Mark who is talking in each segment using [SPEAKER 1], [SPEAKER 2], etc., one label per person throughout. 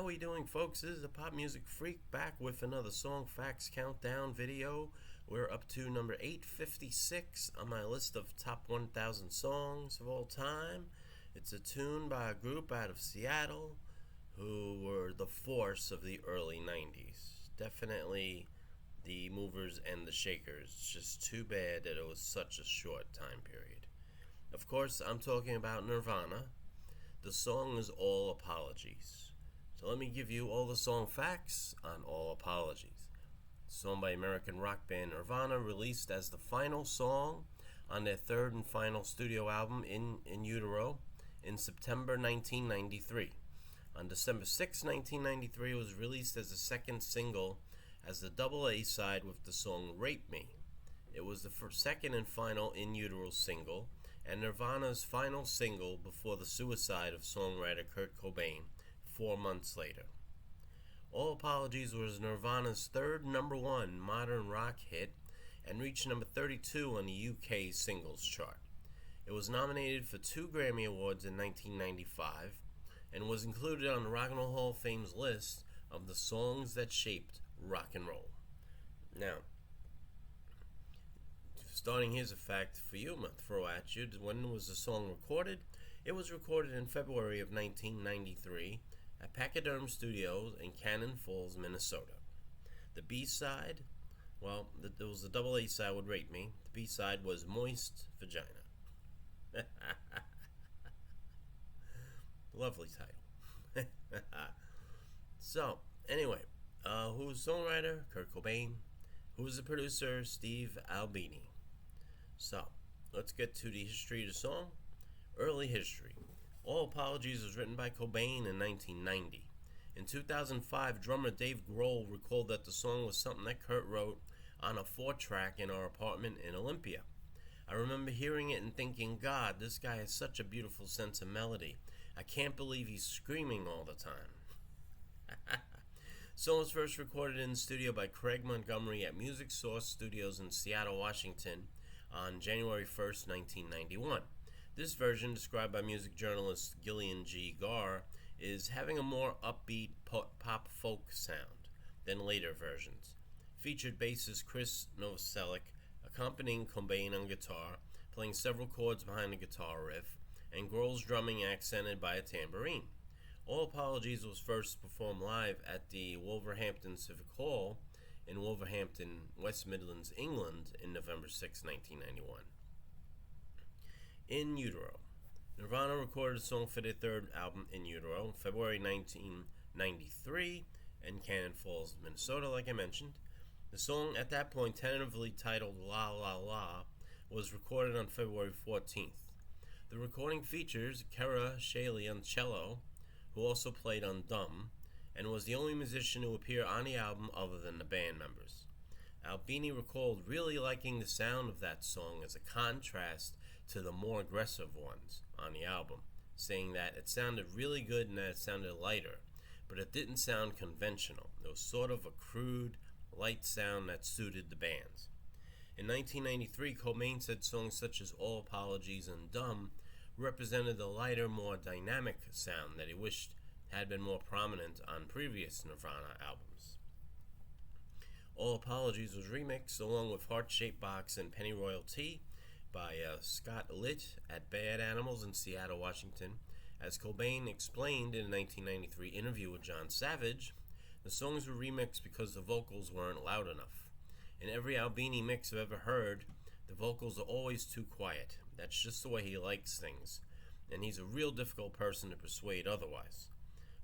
[SPEAKER 1] How we doing, folks? This is the Pop Music Freak back with another Song Facts Countdown video. We're up to number 856 on my list of top 1,000 songs of all time. It's a tune by a group out of Seattle who were the force of the early 90s. Definitely the movers and the shakers. It's just too bad that it was such a short time period. Of course, I'm talking about Nirvana. The song is All Apologies. So let me give you all the song facts on All Apologies. Song by American rock band Nirvana, released as the final song on their third and final studio album, In Utero, in September 1993. On December 6, 1993, it was released as the second single as the double A side with the song Rape Me. It was the second and final In Utero single, and Nirvana's final single before the suicide of songwriter Kurt Cobain 4 months later. All Apologies was Nirvana's third number one modern rock hit and reached number 32 on the UK singles chart. It was nominated for 2 Grammy Awards in 1995 and was included on the Rock and Roll Hall of Fame's list of the songs that shaped rock and roll. Now, starting, here's a fact for you, I'm going to throw at you. When was the song recorded? It was recorded in February of 1993 at Pachyderm Studios in Cannon Falls, Minnesota. The B-side, well, there was the double A side with Rape Me. The B-side was Moist Vagina. Lovely title. So, anyway, who's the songwriter? Kurt Cobain. Who's the producer? Steve Albini. So, let's get to the history of the song. Early history. All Apologies was written by Cobain in 1990. In 2005, drummer Dave Grohl recalled that the song was something that Kurt wrote on a 4-track in our apartment in Olympia. I remember hearing it and thinking, God, this guy has such a beautiful sense of melody. I can't believe he's screaming all the time. The song was first recorded in the studio by Craig Montgomery at Music Source Studios in Seattle, Washington on January 1st, 1991. This version, described by music journalist Gillian G. Garr, is having a more upbeat pop folk sound than later versions. Featured bassist Chris Novoselic accompanying Cobain on guitar, playing several chords behind the guitar riff, and Grohl's drumming accented by a tambourine. All Apologies was first performed live at the Wolverhampton Civic Hall in Wolverhampton, West Midlands, England, in November 6, 1991. In Utero. Nirvana recorded a song for their third album, In Utero, February 1993, in Cannon Falls, Minnesota, like I mentioned. The song, at that point tentatively titled La La La, was recorded on February 14th. The recording features Kara Shaley on cello, who also played on Dumb, and was the only musician to appear on the album other than the band members. Albini recalled really liking the sound of that song as a contrast to the more aggressive ones on the album, saying that it sounded really good and that it sounded lighter, but it didn't sound conventional. It was sort of a crude, light sound that suited the bands. In 1993, Cobain said songs such as All Apologies and Dumb represented the lighter, more dynamic sound that he wished had been more prominent on previous Nirvana albums. All Apologies was remixed along with Heart Shaped Box and Pennyroyal Tea by Scott Litt at Bad Animals in Seattle, Washington. As Cobain explained in a 1993 interview with John Savage, the songs were remixed because the vocals weren't loud enough. In every Albini mix I've ever heard, the vocals are always too quiet. That's just the way he likes things, and he's a real difficult person to persuade otherwise.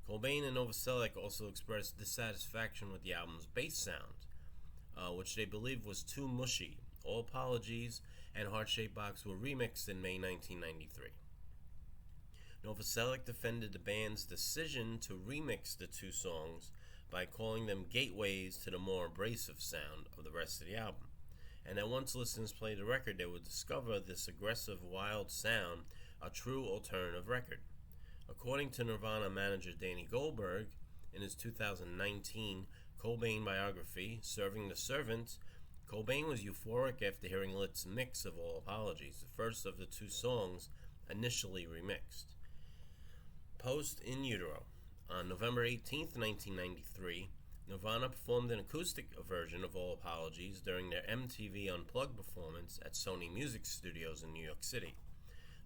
[SPEAKER 1] Cobain and Novoselic also expressed dissatisfaction with the album's bass sound, which they believed was too mushy. All Apologies and Heart Shaped Box were remixed in May 1993. Novoselic defended the band's decision to remix the two songs by calling them gateways to the more abrasive sound of the rest of the album, and that once listeners played the record, they would discover this aggressive, wild sound a true alternative record. According to Nirvana manager Danny Goldberg, in his 2019 Cobain biography, Serving the Servant, Cobain was euphoric after hearing Litt's mix of All Apologies, the first of the two songs initially remixed. Post In Utero. On November 18th, 1993, Nirvana performed an acoustic version of All Apologies during their MTV Unplugged performance at Sony Music Studios in New York City.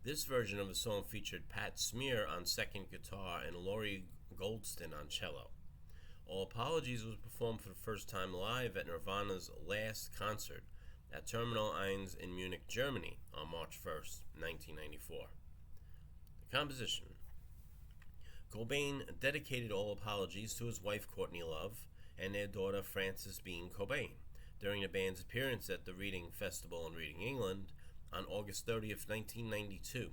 [SPEAKER 1] This version of the song featured Pat Smear on second guitar and Laurie Goldston on cello. All Apologies was performed for the first time live at Nirvana's last concert at Terminal 1 in Munich, Germany on March 1st, 1994. The composition. Cobain dedicated All Apologies to his wife Courtney Love and their daughter Frances Bean Cobain during the band's appearance at the Reading Festival in Reading, England on August 30th, 1992.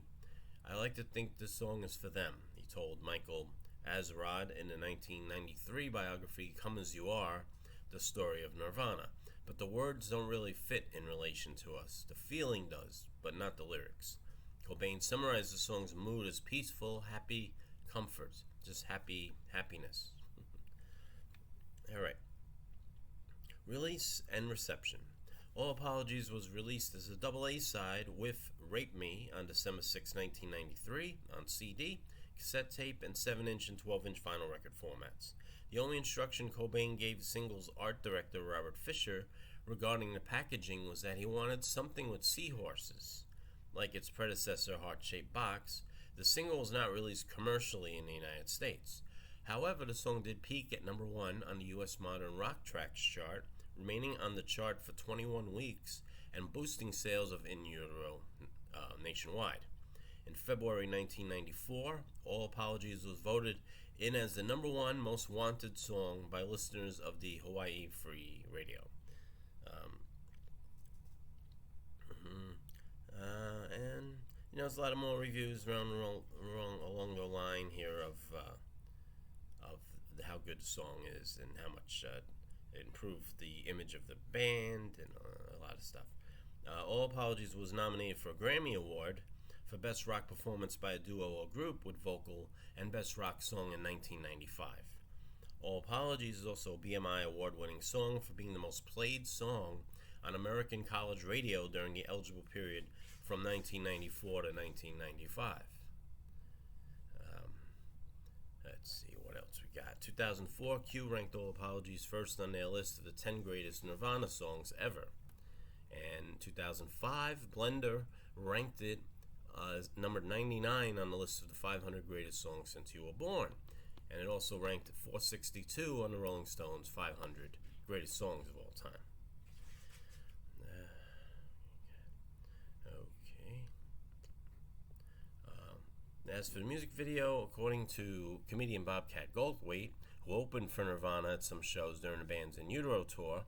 [SPEAKER 1] I like to think this song is for them, he told Michael Azerrad in the 1993 biography Come As You Are, The Story of Nirvana. But the words don't really fit in relation to us. The feeling does, but not the lyrics. Cobain summarized the song's mood as peaceful, happy, comfort, just happiness. Alright. Release and reception. All Apologies was released as a double A-side with Rape Me on December 6, 1993 on CD, cassette tape, and 7-inch and 12-inch vinyl record formats. The only instruction Cobain gave the single's art director Robert Fisher regarding the packaging was that he wanted something with seahorses. Like its predecessor, Heart-Shaped Box, the single was not released commercially in the United States. However, the song did peak at number 1 on the U.S. Modern Rock Tracks chart, remaining on the chart for 21 weeks and boosting sales of In Utero nationwide. In February 1994, All Apologies was voted in as the number 1 most wanted song by listeners of the Hawaii Free Radio. And there's a lot of more reviews along the line here of how good the song is and how much it improved the image of the band and a lot of stuff. All Apologies was nominated for a Grammy Award for Best Rock Performance by a Duo or Group with Vocal and Best Rock Song in 1995. All Apologies is also a BMI award-winning song for being the most played song on American college radio during the eligible period from 1994 to 1995. Let's see what else we got. 2004, Q ranked All Apologies first on their list of the 10 greatest Nirvana songs ever. And 2005, Blender ranked it number 99 on the list of the 500 greatest songs since you were born. And it also ranked at 462 on the Rolling Stones 500 greatest songs of all time. As for the music video, according to comedian Bobcat Goldthwait, who opened for Nirvana at some shows during the band's In Utero tour,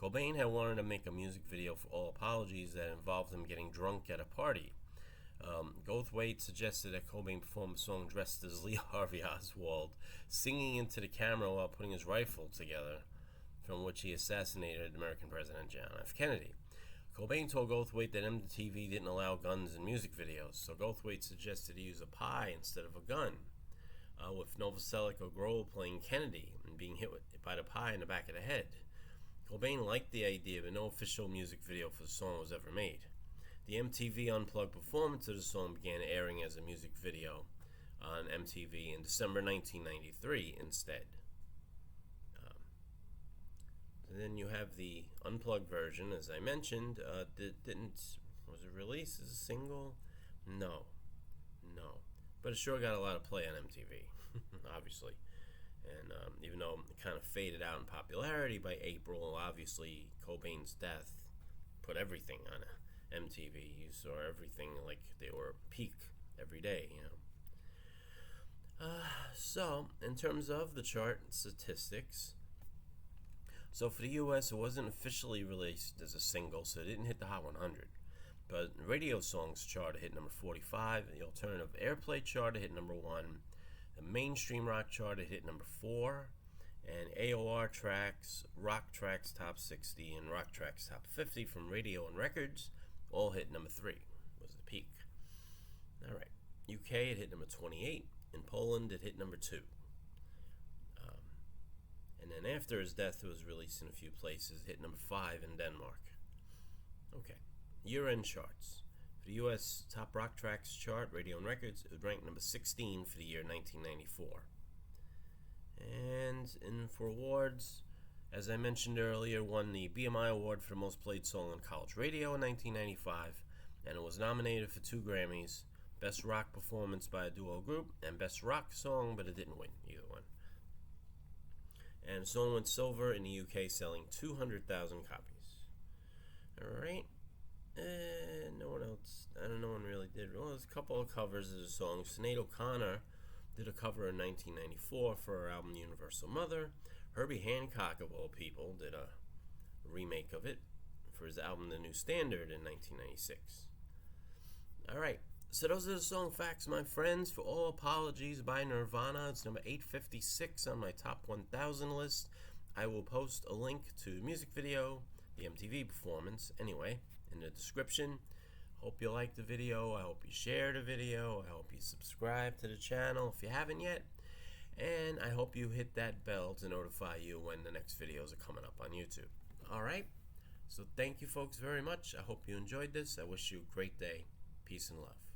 [SPEAKER 1] Cobain had wanted to make a music video for All Apologies that involved him getting drunk at a party. Goldthwait suggested that Cobain perform a song dressed as Lee Harvey Oswald, singing into the camera while putting his rifle together, from which he assassinated American President John F. Kennedy. Cobain told Goldthwait that MTV didn't allow guns in music videos, so Goldthwait suggested he use a pie instead of a gun, with Novoselic or Grohl playing Kennedy and being hit by the pie in the back of the head. Cobain liked the idea, but no official music video for the song was ever made. The MTV Unplugged performance of the song began airing as a music video on MTV in December 1993 instead. And then you have the unplugged version, as I mentioned. Was it released as a single? No. But it sure got a lot of play on MTV, obviously. And even though it kind of faded out in popularity by April, obviously Cobain's death put everything on MTV. You saw everything like they were peak every day, So, in terms of the chart statistics, so for the US, it wasn't officially released as a single, so it didn't hit the Hot 100. But Radio Songs chart hit number 45, the Alternative Airplay chart hit number 1, the Mainstream Rock chart hit number 4, and AOR Tracks, Rock Tracks Top 60, and Rock Tracks Top 50 from Radio and Records all hit number 3, was the peak. Alright, UK it hit number 28, in Poland it hit number 2. And then after his death, it was released in a few places, hit number 5 in Denmark. Okay, year-end charts. For the U.S. Top Rock Tracks chart, Radio and Records, it would rank number 16 for the year 1994. And for awards, as I mentioned earlier, won the BMI Award for the most played song on college radio in 1995, and it was nominated for 2 Grammys, Best Rock Performance by a Duo Group, and Best Rock Song, but it didn't win either one. And the song went silver in the UK, selling 200,000 copies. Alright. No one else, no one really did. Well, there's a couple of covers of the song. Sinead O'Connor did a cover in 1994 for her album Universal Mother. Herbie Hancock, of all people, did a remake of it for his album The New Standard in 1996. Alright, so those are the song facts, my friends. For All Apologies by Nirvana, it's number 856 on my top 1,000 list. I will post a link to the music video, the MTV performance, anyway, in the description. Hope you liked the video. I hope you share the video. I hope you subscribe to the channel if you haven't yet. And I hope you hit that bell to notify you when the next videos are coming up on YouTube. Alright, so thank you folks very much. I hope you enjoyed this. I wish you a great day. Peace and love.